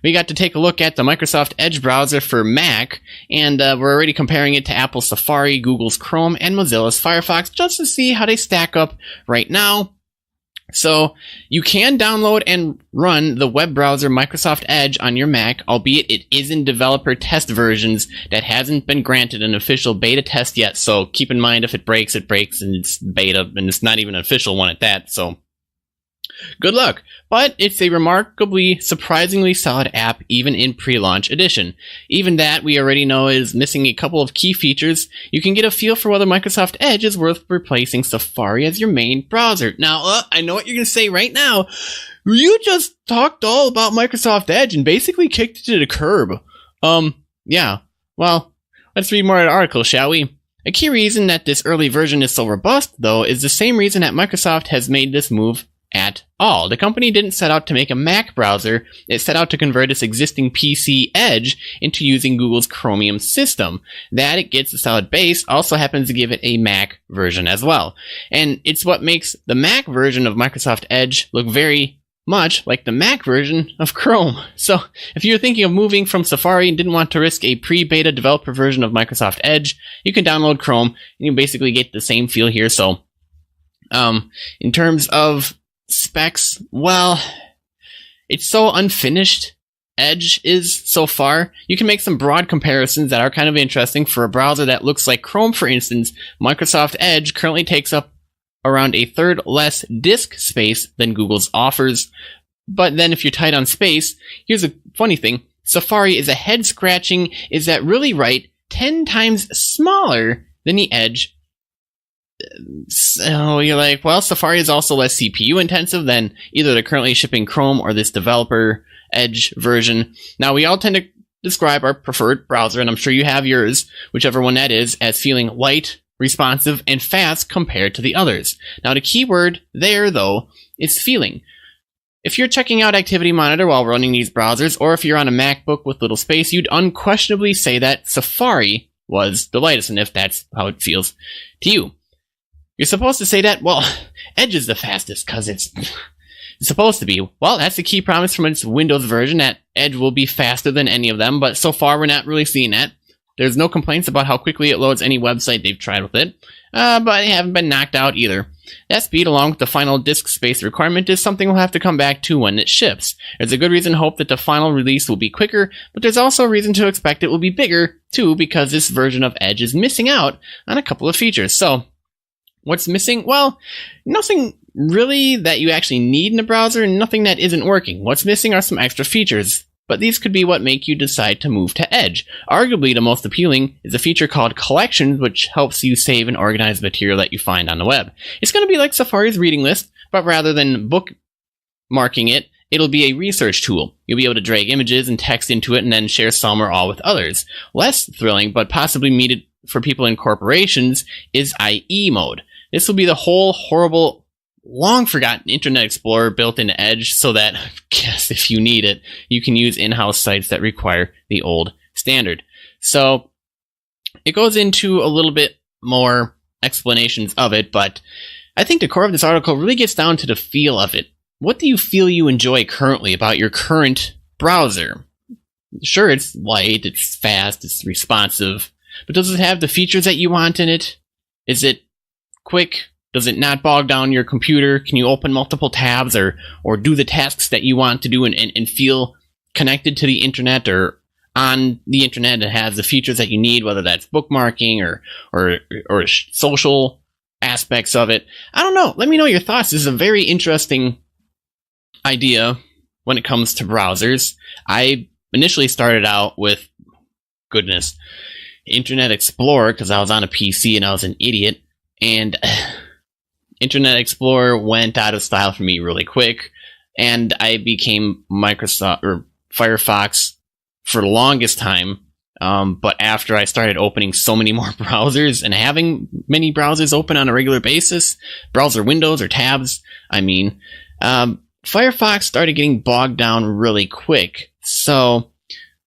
we got to take a look at the Microsoft Edge browser for Mac, and we're already comparing it to Apple's Safari, Google's Chrome, and Mozilla's Firefox just to see how they stack up right now. So you can download and run the web browser Microsoft Edge on your Mac, albeit it is in developer test versions that hasn't been granted an official beta test yet. So keep in mind, if it breaks, and it's beta, and it's not even an official one at that. So good luck. But it's a remarkably, surprisingly solid app, even in pre-launch edition. Even that, we already know, is missing a couple of key features. You can get a feel for whether Microsoft Edge is worth replacing Safari as your main browser. Now, I know what you're going to say right now. You just talked all about Microsoft Edge and basically kicked it to the curb. Yeah. Well, let's read more of the article, shall we? A key reason that this early version is so robust, though, is the same reason that Microsoft has made this move at all. The company didn't set out to make a Mac browser, it set out to convert its existing PC Edge into using Google's Chromium system. That it gets a solid base also happens to give it a Mac version as well. And it's what makes the Mac version of Microsoft Edge look very much like the Mac version of Chrome. So if you're thinking of moving from Safari and didn't want to risk a pre-beta developer version of Microsoft Edge, you can download Chrome and you basically get the same feel here. So in terms of specs, well, it's so unfinished, Edge is so far. You can make some broad comparisons that are kind of interesting. For a browser that looks like Chrome, for instance, Microsoft Edge currently takes up around a third less disk space than Google's offers. But then if you're tight on space, here's a funny thing. Safari is a head-scratching, is that really right, 10 times smaller than the Edge. So you're like, well, Safari is also less CPU intensive than either the currently shipping Chrome or this developer Edge version. Now, we all tend to describe our preferred browser, and I'm sure you have yours, whichever one that is, as feeling light, responsive, and fast compared to the others. Now, the key word there, though, is feeling. If you're checking out Activity Monitor while running these browsers, or if you're on a MacBook with little space, you'd unquestionably say that Safari was the lightest, and if that's how it feels to you. You're supposed to say that, well, Edge is the fastest because it's supposed to be. Well, that's the key promise from its Windows version, that Edge will be faster than any of them, but so far we're not really seeing that. There's no complaints about how quickly it loads any website they've tried with it, but they haven't been knocked out either. That speed, along with the final disk space requirement, is something we'll have to come back to when it ships. There's a good reason to hope that the final release will be quicker, but there's also a reason to expect it will be bigger, too, because this version of Edge is missing out on a couple of features. So, what's missing? Well, nothing really that you actually need in a browser, and nothing that isn't working. What's missing are some extra features, but these could be what make you decide to move to Edge. Arguably, the most appealing is a feature called Collections, which helps you save and organize material that you find on the web. It's going to be like Safari's reading list, but rather than bookmarking it, it'll be a research tool. You'll be able to drag images and text into it and then share some or all with others. Less thrilling, but possibly needed for people in corporations, is IE mode. This will be the whole horrible, long-forgotten Internet Explorer built into Edge so that, I guess if you need it, you can use in-house sites that require the old standard. So it goes into a little bit more explanations of it, but I think the core of this article really gets down to the feel of it. What do you feel you enjoy currently about your current browser? Sure, it's light, it's fast, it's responsive, but does it have the features that you want in it? Is it quick? Does it not bog down your computer? Can you open multiple tabs or do the tasks that you want to do and feel connected to the internet or on the internet and has the features that you need, whether that's bookmarking or social aspects of it? I don't know. Let me know your thoughts. This is a very interesting idea when it comes to browsers. I initially started out with, Internet Explorer because I was on a PC and I was an idiot. And Internet Explorer went out of style for me really quick, and I became Microsoft or Firefox for the longest time. But after I started opening so many more browsers and having many browsers open on a regular basis, browser windows or tabs, Firefox started getting bogged down really quick. So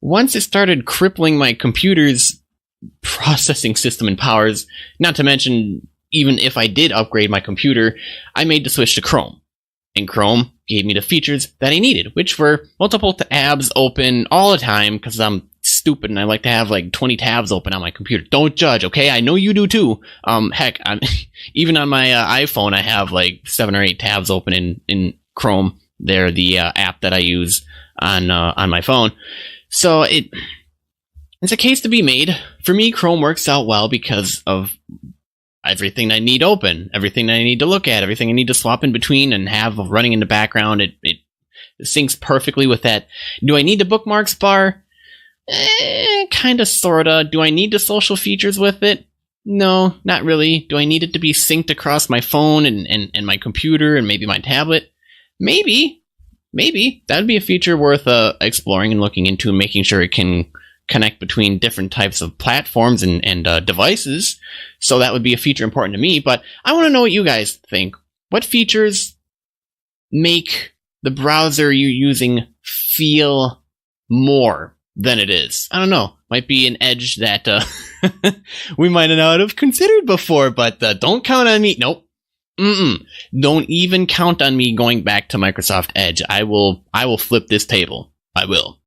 once it started crippling my computer's processing system and powers, not to mention even if I did upgrade my computer, I made the switch to Chrome. And Chrome gave me the features that I needed, which were multiple tabs open all the time because I'm stupid and I like to have like 20 tabs open on my computer. Don't judge, okay? I know you do too. Heck, even on my iPhone, I have like 7 or 8 tabs open in Chrome. They're the app that I use on my phone. So it's a case to be made. For me, Chrome works out well because of everything I need open, everything I need to look at, everything I need to swap in between and have running in the background. It syncs perfectly with that. Do I need the bookmarks bar? Kinda, sorta. Do I need the social features with it? No, not really. Do I need it to be synced across my phone and my computer and maybe my tablet? Maybe. That would be a feature worth exploring and looking into and making sure it can connect between different types of platforms and devices. So that would be a feature important to me. But I want to know what you guys think. What features make the browser you're using feel more than it is? I don't know. Might be an edge that we might not have considered before, but don't count on me. Nope. Don't even count on me going back to Microsoft Edge. I will flip this table. I will.